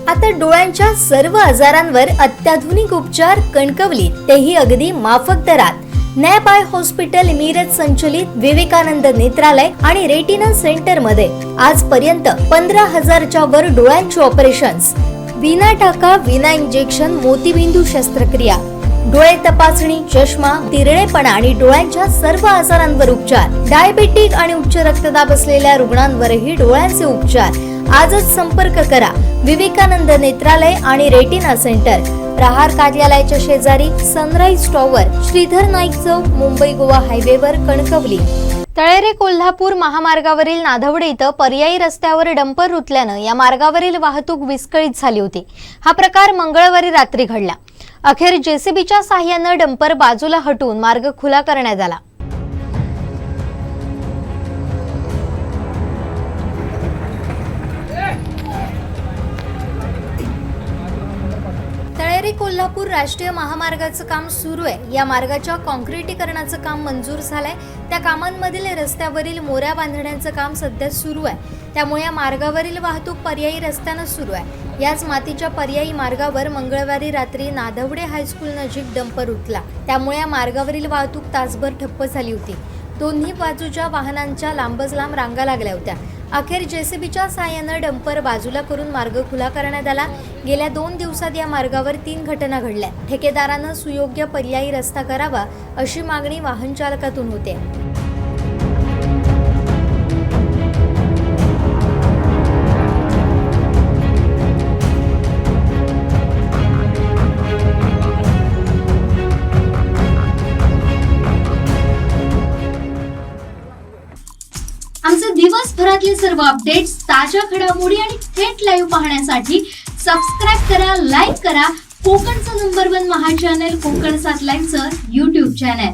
आता डोळ्यांच्या सर्व आजारांवर अत्याधुनिक उपचार कणकवलीत, तेही अगदी माफक दरात. नॅप आय हॉस्पिटल मिरज संचलित विवेकानंद नेत्रालय आणि रेटिना सेंटर मध्ये आजपर्यंत 15,000च्या वर डोळ्यांची ऑपरेशन्स, विना टाका विना इंजेक्शन मोतीबिंदू शस्त्रक्रिया, डोळे तपासणी, चष्मा, तिरळेपणा आणि डोळ्यांच्या सर्व आजारांवर उपचार, डायबेटिक आणि उच्च रक्तदाब असलेल्या रुग्णांवरही डोळ्यांचे उपचार. आजच संपर्क करा विवेकानंद नेत्रालय आणि रेटिना सेंटर, प्रहार कार्यालयाच्या शेजारी, सनराइज टॉवर, श्रीधर नाईक चौक, मुंबई गोवा हायवेवर, कणकवली. तळेरे कोल्हापूर महामार्गावरील नाधवडे इथं पर्यायी रस्त्यावर डंपर रुतल्यानं या मार्गावरील वाहतूक विस्कळीत झाली होती. हा प्रकार मंगळवारी रात्री घडला. अखेर जेसीबीच्या साहाय्यानं डंपर बाजूला हटवून मार्ग खुला करण्यात आला. तळेरे कोल्हापूर राष्ट्रीय महामार्गाचं काम सुरू आहे. या मार्गाच्या काँक्रिटीकरणाचं काम मंजूर झालंय. त्या कामांमधील रस्त्यावरील मोऱ्या बांधण्याचं काम सध्या सुरू आहे. त्यामुळे या मार्गावरील वाहतूक पर्यायी रस्त्यानं सुरू आहे. याच मातीच्या पर्यायी मार्गावर मंगळवारी रात्री नाधवडे हायस्कूल नजीक डंपर उठला. त्यामुळे या मार्गावरील वाहतूक तासभर ठप्प झाली होती. दोन्ही बाजूच्या वाहनांच्या लांबच लांब रांगा लागल्या होत्या. अखेर जेसीबीच्या साहाय्यानं डंपर बाजूला करून मार्ग खुला करण्यात आला. गेल्या 2 दिवसात या मार्गावर 3 घटना घडल्या. ठेकेदारानं सुयोग्य पर्यायी रस्ता करावा अशी मागणी वाहन चालकातून होते. आमचे दिवसभरातले सर्व अपडेट्स, ताज्या घडामोडी आणि थेट लाईव्ह पाहण्यासाठी सबस्क्राईब करा, लाईक करा कोकणचं नंबर 1 महा चॅनल कोकण 7 लाईव्हचं YouTube चॅनल.